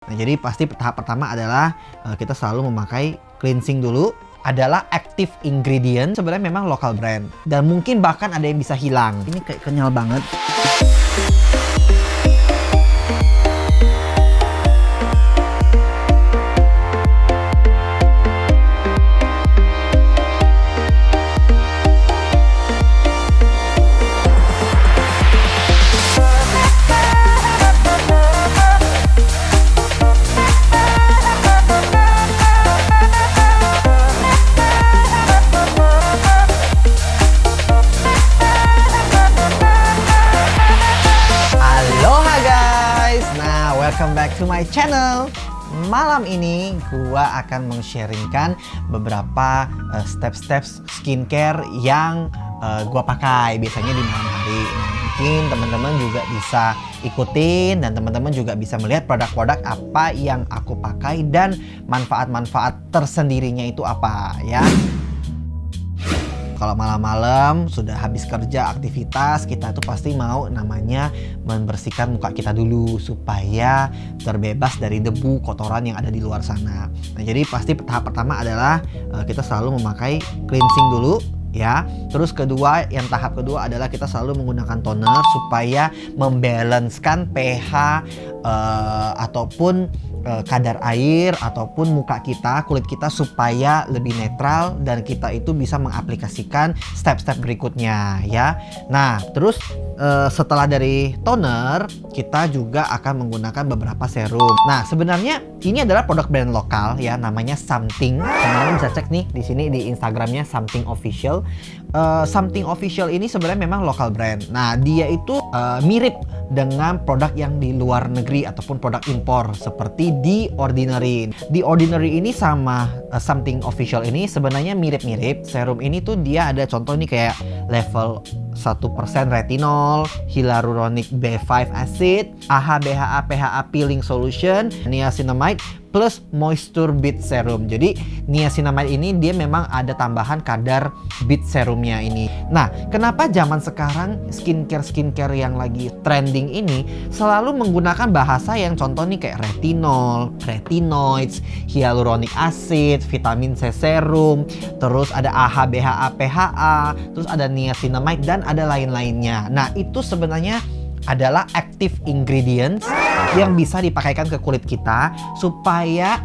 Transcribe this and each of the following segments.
Nah, jadi pasti tahap pertama adalah kita selalu memakai cleansing dulu. Adalah active ingredient, sebenarnya memang local brand dan mungkin bahkan ada yang bisa hilang. Ini kayak kenyal banget. Welcome back to my channel. Malam ini gua akan meng-sharingkan beberapa step-step skincare yang gua pakai biasanya di malam hari. Nah, mungkin teman-teman juga bisa ikutin dan teman-teman juga bisa melihat produk-produk apa yang aku pakai dan manfaat-manfaat tersendirinya itu apa ya. Kalau malam-malam sudah habis kerja aktivitas, kita tuh pasti mau namanya membersihkan muka kita dulu supaya terbebas dari debu kotoran yang ada di luar sana. Nah, jadi pasti tahap pertama adalah kita selalu memakai cleansing dulu ya. Terus tahap kedua adalah kita selalu menggunakan toner supaya membalancekan pH ataupun kadar air ataupun muka kita, kulit kita supaya lebih netral dan kita itu bisa mengaplikasikan step-step berikutnya ya. Nah, terus setelah dari toner, kita juga akan menggunakan beberapa serum. Nah, sebenarnya ini adalah produk brand lokal ya, namanya Something. Teman-teman bisa cek nih di sini di Instagramnya Something Official. Something Official ini sebenarnya memang lokal brand. Nah, dia itu mirip dengan produk yang di luar negeri ataupun produk impor seperti The Ordinary. The Ordinary ini sama Something Official ini sebenarnya mirip-mirip. Serum ini tuh dia ada contoh nih kayak level 1% retinol, hyaluronic B5 acid, AHA BHA PHA peeling solution, niacinamide plus moisture bead serum. Jadi niacinamide ini dia memang ada tambahan kadar bead serumnya ini. Nah, kenapa zaman sekarang skincare yang lagi trending ini selalu menggunakan bahasa yang contoh nih kayak retinol, retinoids, hyaluronic acid, vitamin C serum, terus ada AHA BHA PHA, terus ada niacinamide dan ada lain-lainnya. Nah, itu sebenarnya adalah active ingredients yang bisa dipakaikan ke kulit kita supaya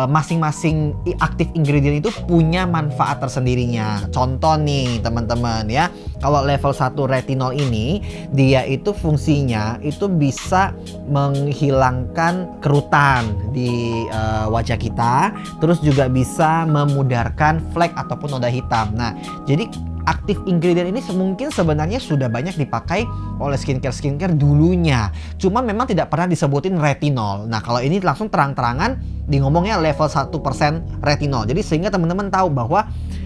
masing-masing active ingredient itu punya manfaat tersendirinya. Contoh nih teman-teman ya, kalau level 1 retinol ini dia itu fungsinya itu bisa menghilangkan kerutan di wajah kita, terus juga bisa memudarkan flek ataupun noda hitam. Nah, jadi aktif ingredient ini mungkin sebenarnya sudah banyak dipakai oleh skincare dulunya. Cuma memang tidak pernah disebutin retinol. Nah, kalau ini langsung terang-terangan di ngomongnya level 1% retinol. Jadi sehingga teman-teman tahu bahwa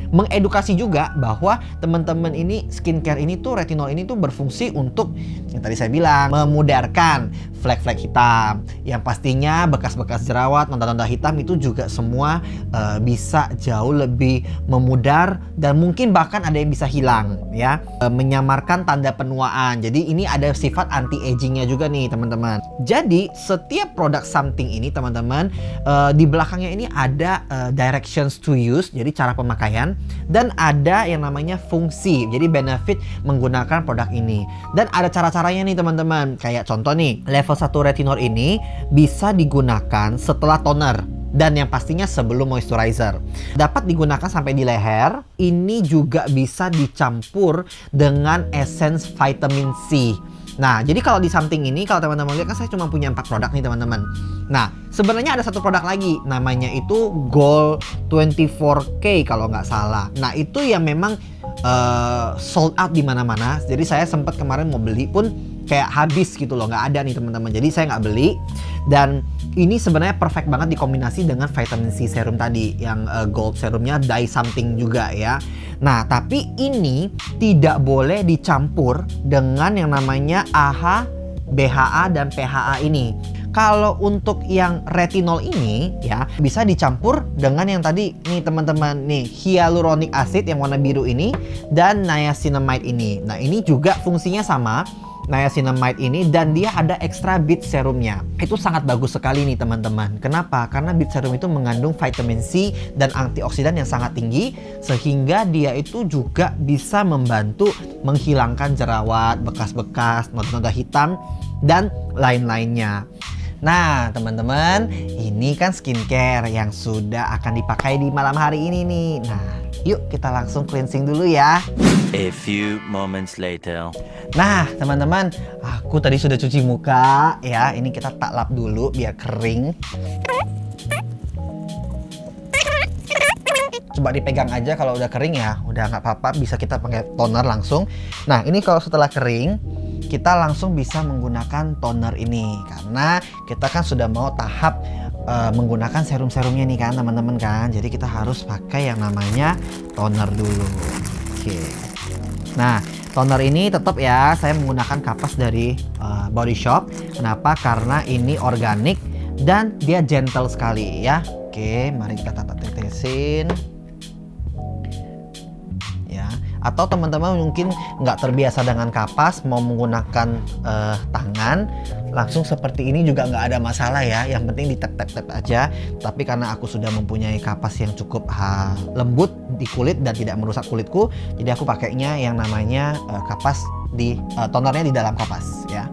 mengedukasi juga bahwa teman-teman ini skincare ini tuh retinol ini tuh berfungsi untuk yang tadi saya bilang memudarkan flek-flek hitam, yang pastinya bekas-bekas jerawat, noda-noda hitam itu juga semua bisa jauh lebih memudar dan mungkin bahkan ada yang bisa hilang ya, menyamarkan tanda penuaan. Jadi ini ada sifat anti agingnya juga nih teman-teman. Jadi setiap produk Something ini teman-teman di belakangnya ini ada directions to use, jadi cara pemakaian, dan ada yang namanya fungsi, jadi benefit menggunakan produk ini. Dan ada cara-caranya nih teman-teman. Kayak contoh nih, level 1 retinol ini bisa digunakan setelah toner dan yang pastinya sebelum moisturizer. Dapat digunakan sampai di leher. Ini juga bisa dicampur dengan essence vitamin C. Nah, jadi kalau di Something ini, kalau teman-teman lihat kan saya cuma punya 4 produk nih teman-teman. Nah, sebenarnya ada satu produk lagi, namanya itu Gold 24K kalau nggak salah. Nah, itu yang memang sold out di mana-mana. Jadi saya sempat kemarin mau beli pun kayak habis gitu loh, nggak ada nih teman-teman. Jadi saya nggak beli. Dan ini sebenarnya perfect banget dikombinasi dengan vitamin C serum tadi, yang gold serumnya Dye Something juga ya. Nah, tapi ini tidak boleh dicampur dengan yang namanya AHA, BHA, dan PHA ini. Kalau untuk yang retinol ini ya bisa dicampur dengan yang tadi nih teman-teman nih, hyaluronic acid yang warna biru ini dan niacinamide ini. Nah, ini juga fungsinya sama. niacinamide ini, dan dia ada extra beet serumnya. Itu sangat bagus sekali nih teman-teman. Kenapa? Karena beet serum itu mengandung vitamin C dan antioksidan yang sangat tinggi, sehingga dia itu juga bisa membantu menghilangkan jerawat, bekas-bekas, noda-noda hitam, dan lain-lainnya. Nah teman-teman, ini kan skincare yang sudah akan dipakai di malam hari ini nih. Nah yuk kita langsung cleansing dulu ya. A few moments later. Nah teman-teman, aku tadi sudah cuci muka ya. Ini kita tak lap dulu biar kering. Coba dipegang aja, kalau udah kering ya udah nggak apa-apa, bisa kita pakai toner langsung. Nah ini kalau setelah kering, kita langsung bisa menggunakan toner ini, karena kita kan sudah mau tahap menggunakan serum-serumnya nih kan teman-teman kan. Jadi kita harus pakai yang namanya toner dulu. Oke. Nah toner ini tetap ya saya menggunakan kapas dari Body Shop. Kenapa? Karena ini organik dan dia gentle sekali ya. Oke, mari kita tetesin. Atau teman-teman mungkin nggak terbiasa dengan kapas, mau menggunakan tangan langsung seperti ini juga nggak ada masalah ya. Yang penting di tap-tap aja. Tapi karena aku sudah mempunyai kapas yang cukup lembut di kulit dan tidak merusak kulitku, jadi aku pakainya yang namanya kapas di tonernya di dalam kapas ya.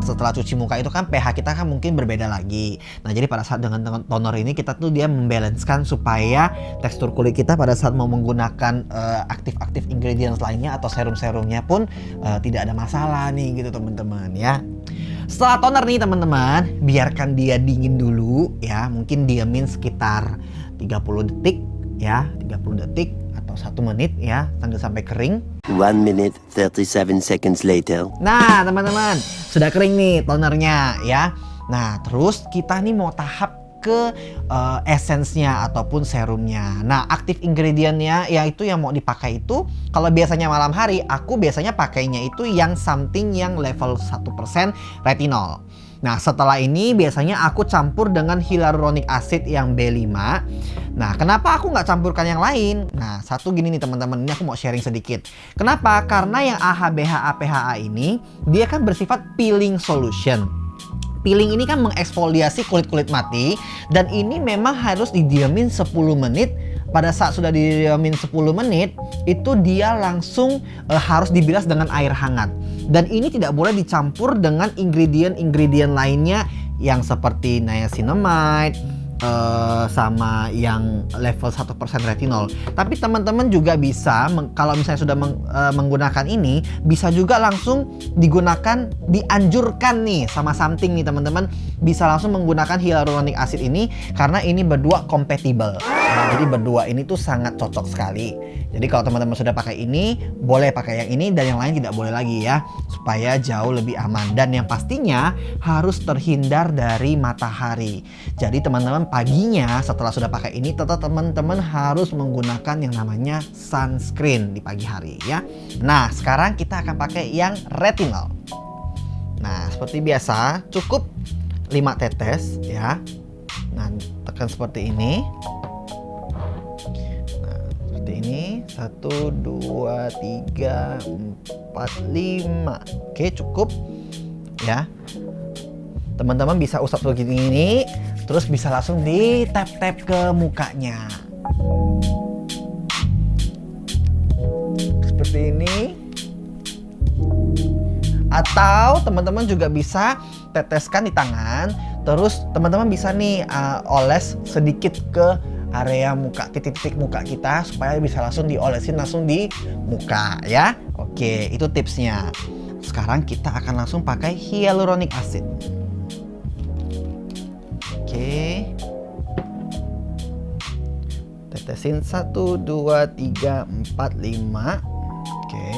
Setelah cuci muka itu kan pH kita kan mungkin berbeda lagi. Nah jadi pada saat dengan toner ini kita tuh dia membalanskan supaya tekstur kulit kita pada saat mau menggunakan aktif-aktif ingredients lainnya atau serum-serumnya pun tidak ada masalah nih gitu teman-teman ya. Setelah toner nih teman-teman, biarkan dia dingin dulu ya. Mungkin diamin sekitar 30 detik ya, 30 detik atau 1 menit ya, sampai kering. 1 minute 37 seconds later. Nah teman-teman, sudah kering nih tonernya ya. Nah terus kita nih mau tahap ke essence-nya ataupun serumnya. Nah aktif ingredientnya yaitu yang mau dipakai itu, kalau biasanya malam hari aku biasanya pakainya itu yang something yang level 1% retinol. Nah setelah ini biasanya aku campur dengan hyaluronic acid yang B5. Nah kenapa aku nggak campurkan yang lain? Nah satu gini nih teman-teman, ini aku mau sharing sedikit. Kenapa? Karena yang AHA-BHA PHA ini dia kan bersifat peeling solution. Peeling ini kan mengeksfoliasi kulit-kulit mati, dan ini memang harus didiamin 10 menit. Pada saat sudah didiamin 10 menit, itu dia langsung harus dibilas dengan air hangat. Dan ini tidak boleh dicampur dengan ingredient-ingredient lainnya yang seperti niacinamide, sama yang level 1% retinol. Tapi teman-teman juga bisa, kalau misalnya sudah menggunakan ini, bisa juga langsung digunakan, dianjurkan nih sama something nih teman-teman, bisa langsung menggunakan hyaluronic acid ini, karena ini berdua compatible. Nah, jadi berdua ini tuh sangat cocok sekali. Jadi kalau teman-teman sudah pakai ini, boleh pakai yang ini, dan yang lain tidak boleh lagi ya, supaya jauh lebih aman. Dan yang pastinya harus terhindar dari matahari. Jadi teman-teman paginya setelah sudah pakai ini, tetap teman-teman harus menggunakan yang namanya sunscreen di pagi hari ya. Nah sekarang kita akan pakai yang retinol. Nah seperti biasa cukup 5 tetes ya. Nah tekan seperti ini. Nah seperti ini, 1, 2, 3, 4, 5. Oke cukup ya. Teman-teman bisa usap begini ini, terus bisa langsung di tap-tap ke mukanya. Seperti ini. Atau teman-teman juga bisa teteskan di tangan, terus teman-teman bisa nih oles sedikit ke area muka, titik-titik muka kita, supaya bisa langsung diolesin langsung di muka ya. Oke, itu tipsnya. Sekarang kita akan langsung pakai hyaluronic acid. Oke, tetesin 1, 2, 3, 4, 5. Oke,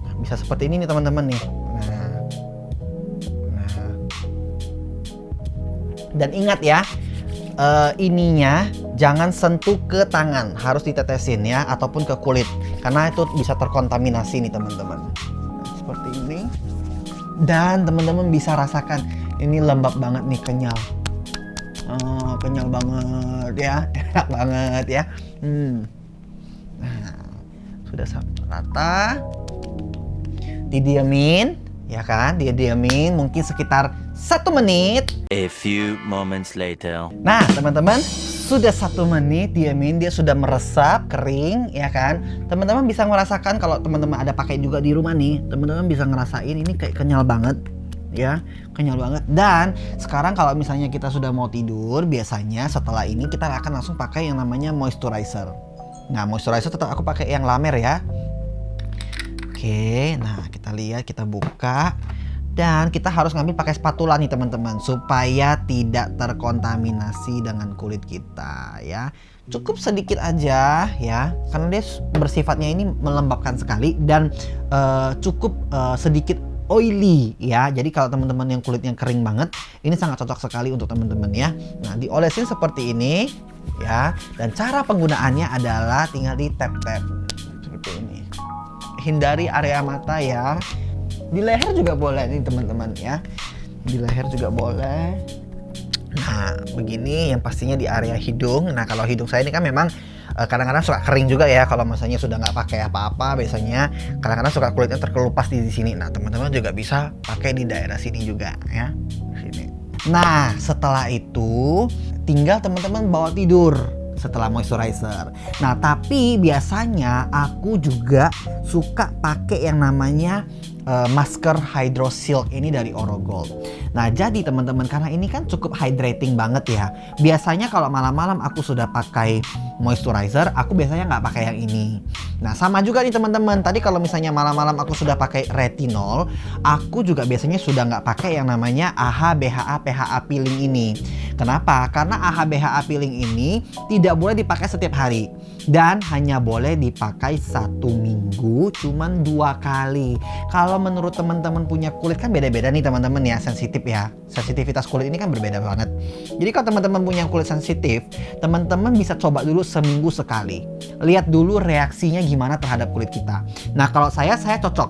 nah, bisa seperti ini nih teman-teman nih. Nah, dan ingat ya, ininya jangan sentuh ke tangan, harus ditetesin ya, ataupun ke kulit, karena itu bisa terkontaminasi nih teman-teman. Nah, seperti ini, dan teman-teman bisa rasakan ini lembab banget nih, kenyal. Kenyal banget ya, enak banget ya. Nah, sudah rata. Didiamin, ya kan? Didiamin mungkin sekitar 1 menit. A few moments later. Nah, teman-teman, sudah 1 menit diamin, dia sudah meresap, kering, ya kan? Teman-teman bisa merasakan kalau teman-teman ada pakai juga di rumah nih, teman-teman bisa ngerasain ini kayak kenyal banget, ya, kenyal banget. Dan sekarang kalau misalnya kita sudah mau tidur, biasanya setelah ini kita akan langsung pakai yang namanya moisturizer. Nah, moisturizer tetap aku pakai yang La Mer ya. Oke, nah kita lihat, kita buka. Dan kita harus ngambil pakai spatula nih teman-teman, supaya tidak terkontaminasi dengan kulit kita ya. Cukup sedikit aja ya, karena dia bersifatnya ini melembabkan sekali dan cukup sedikit oily ya. Jadi kalau teman-teman yang kulitnya kering banget, ini sangat cocok sekali untuk teman-teman ya. Nah, diolesin seperti ini ya. Dan cara penggunaannya adalah tinggal di tap-tap seperti ini. Hindari area mata ya. Di leher juga boleh nih teman-teman ya. Di leher juga boleh. Nah, begini yang pastinya di area hidung. Nah, kalau hidung saya ini kan memang kadang-kadang suka kering juga ya. Kalau misalnya sudah nggak pakai apa-apa, biasanya kadang-kadang suka kulitnya terkelupas di sini. Nah, teman-teman juga bisa pakai di daerah sini juga ya. Sini. Nah, setelah itu tinggal teman-teman bawa tidur setelah moisturizer. Nah, tapi biasanya aku juga suka pakai yang namanya masker Hydro Silk ini dari Orogold. Nah, jadi teman-teman, karena ini kan cukup hydrating banget ya. Biasanya kalau malam-malam aku sudah pakai moisturizer, aku biasanya nggak pakai yang ini. Nah, sama juga nih teman-teman. Tadi kalau misalnya malam-malam aku sudah pakai retinol, aku juga biasanya sudah nggak pakai yang namanya AHA BHA PHA peeling ini. Kenapa? Karena AHA BHA peeling ini tidak boleh dipakai setiap hari. Dan hanya boleh dipakai 1 minggu, cuman 2 kali. Kalau menurut teman-teman punya kulit kan beda-beda nih teman-teman ya, sensitif ya. Sensitivitas kulit ini kan berbeda banget. Jadi kalau teman-teman punya kulit sensitif, teman-teman bisa coba dulu seminggu sekali. Lihat dulu reaksinya gimana terhadap kulit kita. Nah, kalau saya cocok.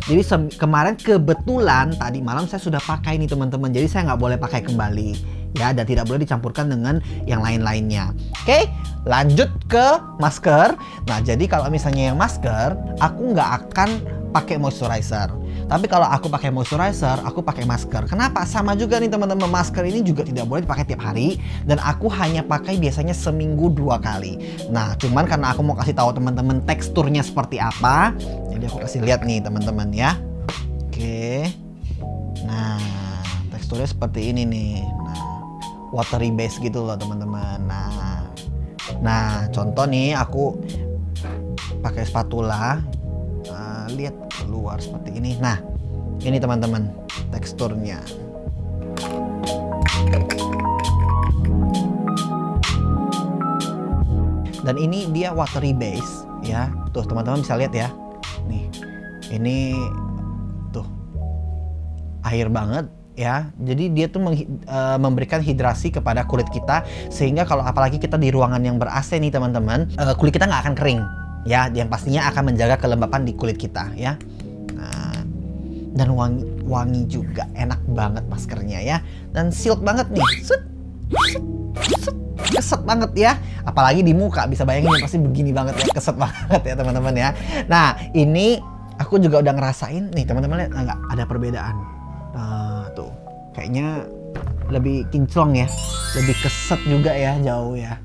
Jadi kemarin kebetulan tadi malam saya sudah pakai nih teman-teman. Jadi saya nggak boleh pakai kembali ya, dan tidak boleh dicampurkan dengan yang lain-lainnya. Oke, lanjut ke masker. Nah, jadi kalau misalnya yang masker, aku nggak akan pakai moisturizer. Tapi kalau aku pakai moisturizer, aku pakai masker. Kenapa? Sama juga nih teman-teman, masker ini juga tidak boleh dipakai tiap hari. Dan aku hanya pakai biasanya seminggu 2 kali. Nah, cuman karena aku mau kasih tahu teman-teman teksturnya seperti apa, jadi aku kasih lihat nih teman-teman ya. Oke. Nah, teksturnya seperti ini nih. Nah, watery base gitu loh teman-teman. Nah, contoh nih aku pakai spatula. Lihat keluar seperti ini. Nah, ini teman-teman teksturnya. Dan ini dia watery base ya. Tuh teman-teman bisa lihat ya. Nih, ini tuh air banget ya. Jadi dia tuh memberikan hidrasi kepada kulit kita, sehingga kalau apalagi kita di ruangan yang ber-AC nih teman-teman, kulit kita nggak akan kering. Ya, yang pastinya akan menjaga kelembapan di kulit kita ya. Nah, dan wangi juga, enak banget maskernya ya. Dan silk banget nih, keset banget ya. Apalagi di muka, bisa bayangin pasti begini banget ya, keset banget ya teman-teman ya. Nah, ini aku juga udah ngerasain nih teman-teman, lihat nggak ada perbedaan. Nah, tuh kayaknya lebih kinclong ya, lebih keset juga ya, jauh ya.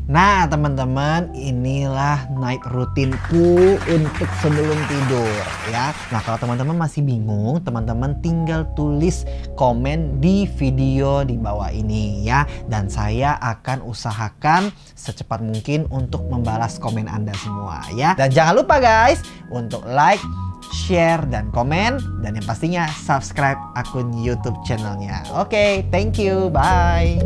Nah teman-teman, inilah night routine-ku untuk sebelum tidur ya. Nah, kalau teman-teman masih bingung, teman-teman tinggal tulis komen di video di bawah ini ya. Dan saya akan usahakan secepat mungkin untuk membalas komen Anda semua ya. Dan jangan lupa guys untuk like, share, dan komen. Dan yang pastinya subscribe akun YouTube channelnya. Oke, thank you, bye.